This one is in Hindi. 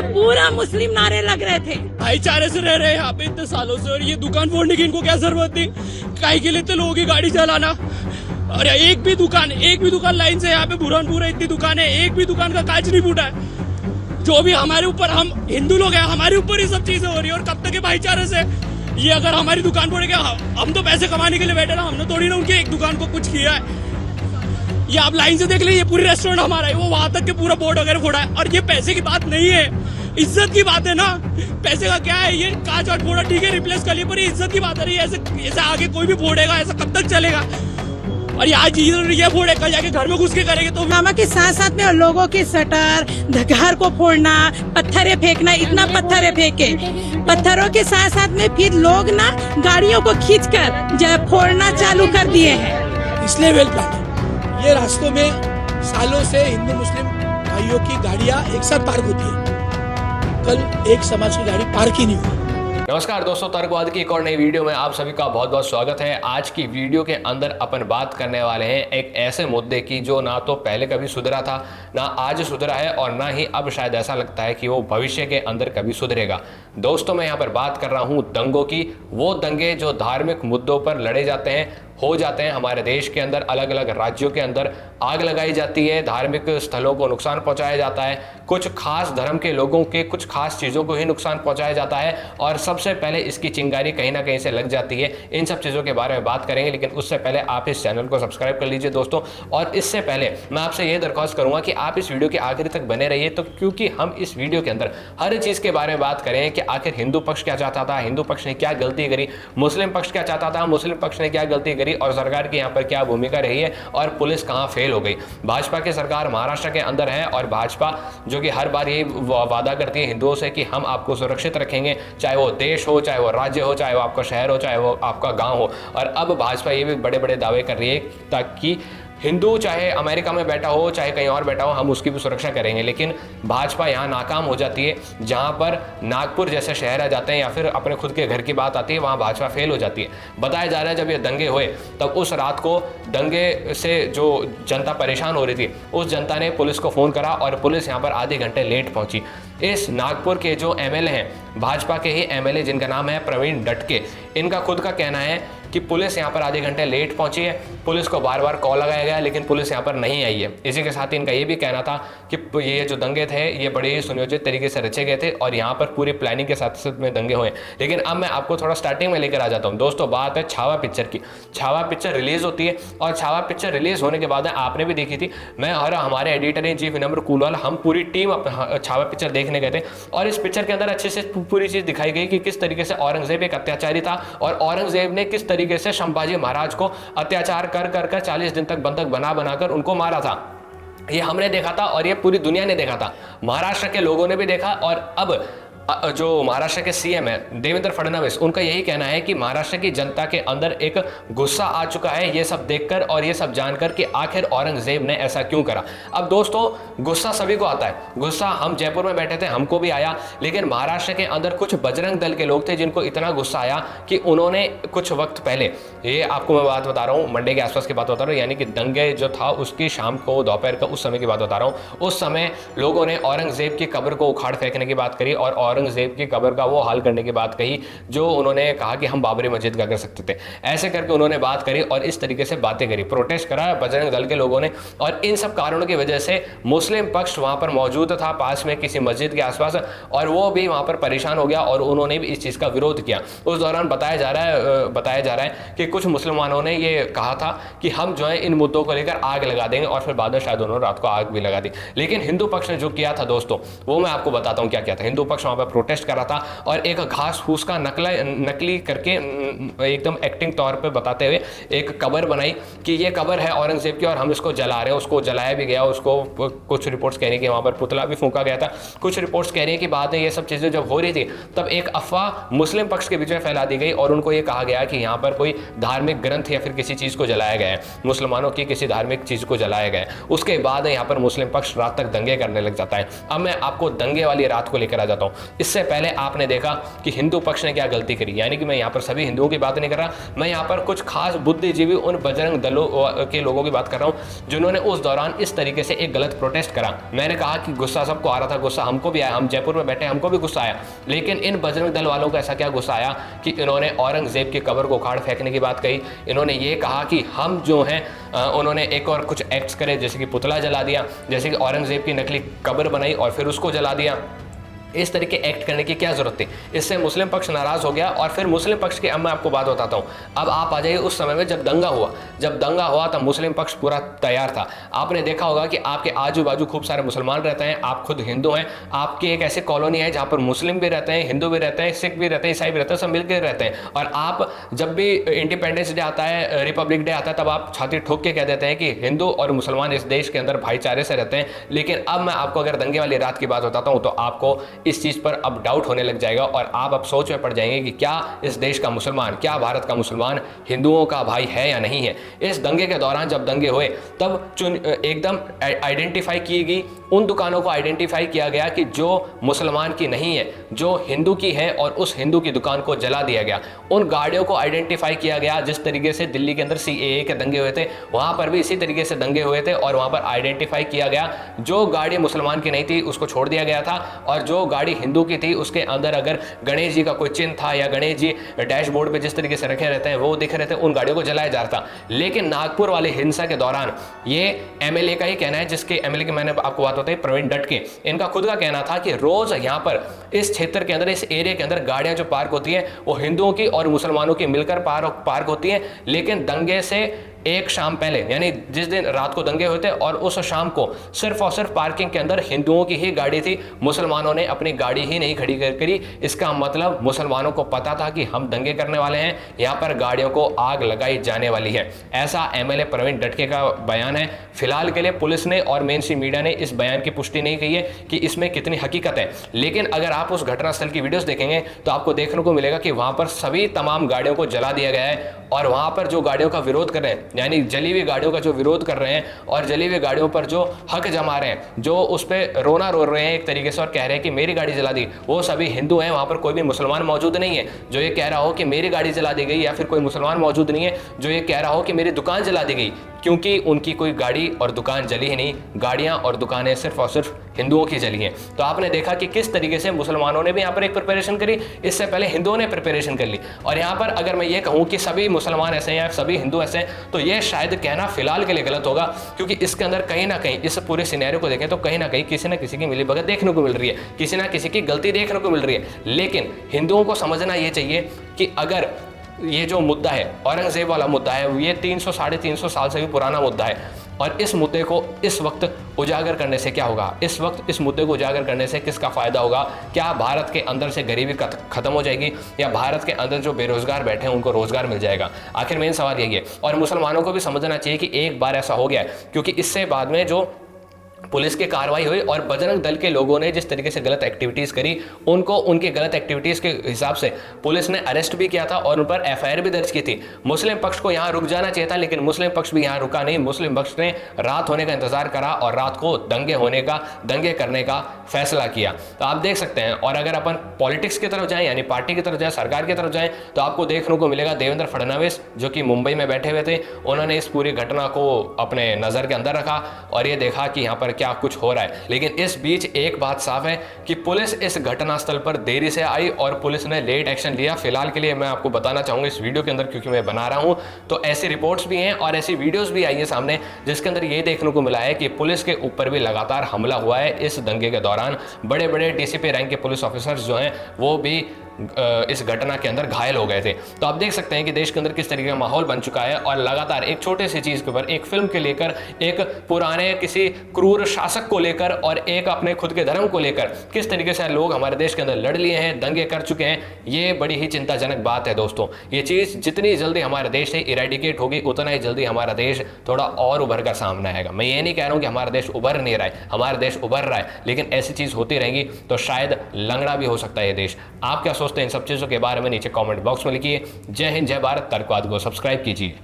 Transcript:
वहाँ पूरा मुस्लिम नारे लग रहे थे। भाईचारे से रह रहे हैं यहाँ पे इतने सालों से, और ये दुकान फोड़ने की इनको क्या जरूरत थी? काहे के लिए तो लोगों की गाड़ी चलाना। और एक भी दुकान लाइन से यहाँ पे बुरहानपुर है, इतनी दुकान है, एक भी दुकान का कांच नहीं फूटा है। जो भी हमारे ऊपर, हम हिंदू लोग हैं, हमारे ऊपर ये सब चीजें हो रही है। और कब तक है भाईचारे से? ये अगर हमारी दुकान फोड़ेगा, हम तो पैसे कमाने के लिए बैठे ना, हमने थोड़ी ना उनकी एक दुकान को कुछ किया है। ये आप लाइन से देख लीजिए, ये पूरी रेस्टोरेंट हमारा है, वो वहां तक के पूरा बोर्ड वगैरह फोड़ा है। और ये पैसे की बात नहीं है, इज्जत की बात है ना। पैसे का क्या है? ये कांच वाच फोड़ा ठीक है, रिप्लेस कर लिए, पर ये इज्जत की बात है। ऐसे आगे कोई भी फोड़ेगा, ऐसा कब तक चलेगा? और ये आज ये फोड़े, कल जाके घर में घुस के करेंगे तो। नमक के साथ साथ में लोगों के शटर, घर को फोड़ना, पत्थरें फेंकना, इतना पत्थरें फेंके। पत्थरों के साथ साथ में फिर लोग ना गाड़ियों को खींचकर फोड़ना चालू कर दिए हैं। इसलिए वेल प्लान है। ये रास्तों में सालों से हिंदू मुस्लिम भाइयों की गाड़ियां एक साथ पार्क होती है, कल एक समाज की गाड़ी पार्क ही नहीं हुई। नमस्कार दोस्तों, तर्कवाद की एक और नई वीडियो में आप सभी का बहुत बहुत स्वागत है। आज की वीडियो के अंदर अपन बात करने वाले हैं एक ऐसे मुद्दे की जो ना तो पहले कभी सुधरा था, ना आज सुधरा है, और ना ही अब शायद ऐसा लगता है कि वो भविष्य के अंदर कभी सुधरेगा। दोस्तों, मैं यहाँ पर बात कर रहा हूँ दंगों की। वो दंगे जो धार्मिक मुद्दों पर लड़े जाते हैं, हो जाते हैं हमारे देश के अंदर, अलग अलग राज्यों के अंदर आग लगाई जाती है, धार्मिक स्थलों को नुकसान पहुंचाया जाता है, कुछ खास धर्म के लोगों के कुछ खास चीज़ों को ही नुकसान पहुंचाया जाता है, और सबसे पहले इसकी चिंगारी कहीं ना कहीं से लग जाती है। इन सब चीज़ों के बारे में बात करेंगे, लेकिन उससे पहले आप इस चैनल को सब्सक्राइब कर लीजिए दोस्तों। और इससे पहले मैं आपसे ये दरख्वास्त करूँगा कि आप इस वीडियो के आखिर तक बने रहिए, तो क्योंकि हम इस वीडियो के अंदर हर चीज़ के बारे में बात करें कि आखिर हिंदू पक्ष क्या चाहता था, हिंदू पक्ष ने क्या गलती करी, मुस्लिम पक्ष क्या चाहता था, मुस्लिम पक्ष ने क्या गलती करी, और सरकार की पर क्या भूमिका रही है, और पुलिस कहां फेल हो गई। भाजपा की सरकार महाराष्ट्र के अंदर है, और भाजपा जो कि हर बार ये वादा करती है हिंदुओं से कि हम आपको सुरक्षित रखेंगे, चाहे वो देश हो, चाहे वो राज्य हो, चाहे वो आपका शहर हो, चाहे वो आपका गांव हो। और अब भाजपा ये भी बड़े बड़े दावे कर रही है ताकि हिंदू चाहे अमेरिका में बैठा हो, चाहे कहीं और बैठा हो, हम उसकी भी सुरक्षा करेंगे। लेकिन भाजपा यहाँ नाकाम हो जाती है। जहाँ पर नागपुर जैसे शहर आ जाते हैं या फिर अपने खुद के घर की बात आती है, वहाँ भाजपा फेल हो जाती है। बताया जा रहा है जब ये दंगे हुए तब उस रात को दंगे से जो जनता परेशान हो रही थी, उस जनता ने पुलिस को फ़ोन करा, और पुलिस यहाँ पर आधे घंटे लेट पहुँची। इस नागपुर के जो एमएलए हैं, भाजपा के ही एमएलए जिनका नाम है प्रवीण डटके, इनका खुद का कहना है कि पुलिस यहाँ पर आधे घंटे लेट पहुंची है। पुलिस को बार बार कॉल लगाया गया, लेकिन पुलिस यहाँ पर नहीं आई है। इसी के साथ ही इनका ये भी कहना था कि ये जो दंगे थे ये बड़े ही सुनियोजित तरीके से रचे गए थे, और यहाँ पर पूरी प्लानिंग के साथ साथ में दंगे हुए। लेकिन अब मैं आपको थोड़ा स्टार्टिंग में लेकर आ जाता हूँ दोस्तों। बात है छावा पिक्चर की। छावा पिक्चर रिलीज होती है, और छावा पिक्चर रिलीज होने के बाद आपने भी देखी थी, मैं और हमारे एडिटर इन चीफ विनम्र कुलवाल, हम पूरी टीम छावा पिक्चर देखने गए थे। और इस पिक्चर के अंदर अच्छे से पूरी चीज दिखाई गई कि किस तरीके से औरंगजेब एक अत्याचारी था, और औरंगजेब ने किस तरीके से संभाजी महाराज को अत्याचार कर कर कर 40 दिन तक बंधक बना बनाकर उनको मारा था। ये हमने देखा था, और ये पूरी दुनिया ने देखा था, महाराष्ट्र के लोगों ने भी देखा। और अब जो महाराष्ट्र के सीएम है देवेंद्र फडणवीस, उनका यही कहना है कि महाराष्ट्र की जनता के अंदर एक गुस्सा आ चुका है ये सब देखकर और ये सब जानकर कि आखिर औरंगजेब ने ऐसा क्यों करा। अब दोस्तों, गुस्सा सभी को आता है, गुस्सा हम जयपुर में बैठे थे हमको भी आया, लेकिन महाराष्ट्र के अंदर कुछ बजरंग दल के लोग थे जिनको इतना गुस्सा आया कि उन्होंने कुछ वक्त पहले, ये आपको मैं बात बता रहा हूँ, मंडे के आसपास की बात बता रहा हूँ, यानी कि दंगे जो था उसकी शाम को, दोपहर का उस समय की बात बता रहा हूँ। उस समय लोगों ने औरंगजेब की कब्र को उखाड़ फेंकने की बात करी, और औरंगजेब की कब्र का वो हाल करने की बात कही जो उन्होंने कहा कि हम बाबरी मस्जिद का कर सकते थे। ऐसे करके उन्होंने बात करी और इस तरीके से बातें करी, प्रोटेस्ट करा बजरंग दल के लोगों ने। और इन सब कारणों की वजह से मुस्लिम पक्ष वहां पर मौजूद था पास में किसी मस्जिद के आसपास, और वो भी वहां पर परेशान हो गया और उन्होंने भी इस चीज का विरोध किया। उस दौरान बताया जा रहा है कि कुछ मुसलमानों ने ये कहा था कि हम जो है इन मुद्दों को लेकर आग लगा देंगे, और फिर बाद में शायद उन्होंने रात को आग भी लगा दी। लेकिन हिंदू पक्ष ने जो किया था दोस्तों, वो मैं आपको बताता हूँ क्या किया था। हिंदू पक्ष वहां पर प्रोटेस्ट करा था, और एक घास फूस का नकली करके एकदम एक्टिंग तौर पे बताते हुए एक कब्र बनाई कि ये कब्र है औरंगजेब की और हम इसको जला रहे हैं। उसको जलाया भी गया, उसको कुछ रिपोर्ट्स कह रही है कि वहाँ पर पुतला भी फूंका गया था, कुछ रिपोर्ट्स कह रही है कि बाद में ये सब चीज़ें जब हो रही थी तब एक अफवाह मुस्लिम पक्ष के बीच में फैला दी गई, और उनको ये कहा गया कि यहाँ पर कोई धार्मिक ग्रंथ या फिर किसी चीज़ को जलाया गया है, मुसलमानों की किसी धार्मिक चीज़ को जलाया गया है। उसके बाद यहाँ पर मुस्लिम पक्ष रात तक दंगे करने लग जाता है। अब मैं आपको दंगे वाली रात को लेकर आ जाता हूँ। इससे पहले आपने देखा कि हिंदू पक्ष ने क्या गलती करी, यानी कि मैं यहाँ पर सभी हिंदुओं की बात नहीं कर रहा, मैं यहाँ पर कुछ खास बुद्धिजीवी उन बजरंग दलों के लोगों की बात कर रहा हूँ जिन्होंने उस दौरान इस तरीके से एक गलत प्रोटेस्ट करा। मैंने कहा कि गुस्सा सबको आ रहा था, गुस्सा हमको भी आया, हम जयपुर में बैठे हमको भी गुस्सा आया, लेकिन इन बजरंग दल वालों को ऐसा क्या गुस्सा आया कि इन्होंने औरंगजेब की कब्र को उखाड़ फेंकने की बात कही। इन्होंने ये कहा कि हम जो हैं उन्होंने एक और कुछ एक्ट्स करे, जैसे कि पुतला जला दिया, जैसे कि औरंगजेब की नकली कब्र बनाई और फिर उसको जला दिया। इस तरीके एक्ट करने की क्या जरूरत थी? इससे मुस्लिम पक्ष नाराज हो गया और फिर मुस्लिम पक्ष की अब मैं आपको बात बताता हूँ। अब आप आ जाइए उस समय में जब दंगा हुआ तब मुस्लिम पक्ष पूरा तैयार था। आपने देखा होगा कि आपके आजू बाजू खूब सारे मुसलमान रहते हैं, आप खुद हिंदू हैं, आपकी एक ऐसी कॉलोनी है जहाँ पर मुस्लिम भी रहते हैं, हिंदू भी रहते हैं, सिख भी रहते हैं, ईसाई भी रहते हैं, सब मिलकर रहते हैं। और आप जब भी इंडिपेंडेंस डे आता है, रिपब्लिक डे आता है, तब आप छाती ठोक के कह देते हैं कि हिंदू और मुसलमान इस देश के अंदर भाईचारे से रहते हैं। लेकिन अब मैं आपको अगर दंगे वाली रात की बात बताता हूँ तो आपको इस चीज़ पर अब डाउट होने लग जाएगा और आप अब सोच में पड़ जाएंगे कि क्या इस देश का मुसलमान, क्या भारत का मुसलमान हिंदुओं का भाई है या नहीं है। इस दंगे के दौरान जब दंगे हुए तब एकदम आइडेंटिफाई की गई, उन दुकानों को आइडेंटिफाई किया गया कि जो मुसलमान की नहीं है, जो हिंदू की है, और उस हिंदू की दुकान को जला दिया गया। उन गाड़ियों को आइडेंटिफाई किया गया, जिस तरीके से दिल्ली के अंदर CAA के दंगे हुए थे वहां पर भी इसी तरीके से दंगे हुए थे और वहां पर आइडेंटिफाई किया गया, जो गाड़ी मुसलमान की नहीं थी उसको छोड़ दिया गया था और जो गाड़ी हिंदू की थी उसके अंदर अगर गणेश जी का कोई चिन्ह था या गणेश जी डैशबोर्ड पे जिस तरीके से रखे रहते हैं वो दिख रहे थे, उन गाड़ियों को जलाया जा रहा था। लेकिन नागपुर वाले हिंसा के दौरान ये MLA का ही कहना है, जिसके MLA की मैंने आपको बात बताई, प्रवीण डटके, इनका खुद का कहना था कि रोज यहाँ पर इस क्षेत्र के अंदर, इस एरिया के अंदर गाड़ियां जो पार्क होती है वो हिंदुओं की और मुसलमानों की मिलकर पार्क होती है। लेकिन दंगे से एक शाम पहले, यानी जिस दिन रात को दंगे हुए थे और उस शाम को सिर्फ और सिर्फ पार्किंग के अंदर हिंदुओं की ही गाड़ी थी, मुसलमानों ने अपनी गाड़ी ही नहीं खड़ी करी। इसका मतलब मुसलमानों को पता था कि हम दंगे करने वाले हैं, यहाँ पर गाड़ियों को आग लगाई जाने वाली है। ऐसा MLA प्रवीण डटके का बयान है। फिलहाल के लिए पुलिस ने और मेन स्ट्रीम मीडिया ने इस बयान की पुष्टि नहीं की है कि इसमें कितनी हकीकत है। लेकिन अगर आप उस घटनास्थल की वीडियोस देखेंगे तो आपको देखने को मिलेगा कि वहां पर सभी तमाम गाड़ियों को जला दिया गया है और वहां पर जो गाड़ियों का विरोध कर रहे हैं, यानी जली हुई गाड़ियों का जो विरोध कर रहे हैं और जली हुई गाड़ियों पर जो हक जमा रहे हैं, जो उस पर रोना रो रहे हैं एक तरीके से और कह रहे हैं कि मेरी गाड़ी जला दी, वो सभी हिंदू हैं। वहां पर कोई भी मुसलमान मौजूद नहीं है जो ये कह रहा हो कि मेरी गाड़ी जला दी गई, या फिर कोई मुसलमान मौजूद नहीं है जो ये कह रहा हो कि मेरी दुकान जला दी गई, क्योंकि उनकी कोई गाड़ी और दुकान जली ही नहीं। गाड़ियां और दुकानें सिर्फ और सिर्फ हिंदुओं की जली हैं। तो आपने देखा कि किस तरीके से मुसलमानों ने भी यहाँ पर एक प्रिपरेशन करी, इससे पहले हिंदुओं ने प्रिपरेशन कर ली। और यहाँ पर अगर मैं ये कहूँ कि सभी मुसलमान ऐसे हैं या सभी हिंदू ऐसे हैं, तो ये शायद कहना फिलहाल के लिए गलत होगा, क्योंकि इसके अंदर कहीं ना कहीं इस पूरे सिनेरियो को देखें तो कहीं ना कहीं किसी न किसी की मिलीभगत देखने को मिल रही है, किसी ना किसी की गलती देखने को मिल रही है। लेकिन हिंदुओं को समझना ये चाहिए कि अगर ये जो मुद्दा है, औरंगजेब वाला मुद्दा है, ये 300 साढ़े 300 साल से भी पुराना मुद्दा है और इस मुद्दे को इस वक्त उजागर करने से क्या होगा, इस वक्त इस मुद्दे को उजागर करने से किसका फायदा होगा? क्या भारत के अंदर से गरीबी खत्म हो जाएगी या भारत के अंदर जो बेरोजगार बैठे हैं उनको रोजगार मिल जाएगा? आखिर मेन सवाल यही है। और मुसलमानों को भी समझना चाहिए कि एक बार ऐसा हो गया है, क्योंकि इससे बाद में जो पुलिस की कार्रवाई हुई और बजरंग दल के लोगों ने जिस तरीके से गलत एक्टिविटीज़ करी, उनको उनके गलत एक्टिविटीज़ के हिसाब से पुलिस ने अरेस्ट भी किया था और उन पर FIR भी दर्ज की थी। मुस्लिम पक्ष को यहाँ रुक जाना चाहिए था, लेकिन मुस्लिम पक्ष भी यहाँ रुका नहीं। मुस्लिम पक्ष ने रात होने का इंतजार करा और रात को दंगे करने का फैसला किया। तो आप देख सकते हैं। और अगर अपन पॉलिटिक्स की तरफ जाएं, यानी पार्टी की तरफ जाएं, सरकार की तरफ जाएं, तो आपको देखने को मिलेगा देवेंद्र फडणवीस जो कि मुंबई में बैठे हुए थे, उन्होंने इस पूरी घटना को अपने नज़र के अंदर रखा और ये देखा कि यहाँ पर क्या कुछ हो रहा है। लेकिन इस बीच एक बात साफ है कि पुलिस इस घटनास्थल पर देरी से आई और पुलिस ने लेट एक्शन लिया। फिलहाल के लिए मैं आपको बताना चाहूंगा इस वीडियो के अंदर, क्योंकि मैं बना रहा हूं, तो ऐसी रिपोर्ट्स भी हैं और ऐसी वीडियोस भी आई है सामने जिसके अंदर ये देखने को मिला है कि पुलिस के ऊपर भी लगातार हमला हुआ है इस दंगे के दौरान। बड़े बड़े DCP रैंक के पुलिस ऑफिसर्स जो हैं वो भी इस घटना के अंदर घायल हो गए थे। तो आप देख सकते हैं कि देश के अंदर किस तरीके का माहौल बन चुका है और लगातार एक छोटे सी चीज के ऊपर, एक फिल्म के लेकर, एक पुराने किसी क्रूर शासक को लेकर और एक अपने खुद के धर्म को लेकर किस तरीके से लोग हमारे देश के अंदर लड़ लिए हैं, दंगे कर चुके हैं, ये बड़ी ही चिंताजनक बात है दोस्तों। ये चीज जितनी जल्दी हमारे देश से इरेडिकेट होगी उतना ही जल्दी हमारा देश थोड़ा और उभर कर सामने आएगा। मैं ये नहीं कह रहा हूँ कि हमारा देश उभर नहीं रहा है, हमारा देश उभर रहा है, लेकिन ऐसी चीज होती रहेंगी तो शायद लंगड़ा भी हो सकता है ये देश। आप क्या सोचते हैं इन सब चीजों के बारे में नीचे कमेंट बॉक्स में लिखिए। जय हिंद, जय भारत। तर्कवाद को सब्सक्राइब कीजिए।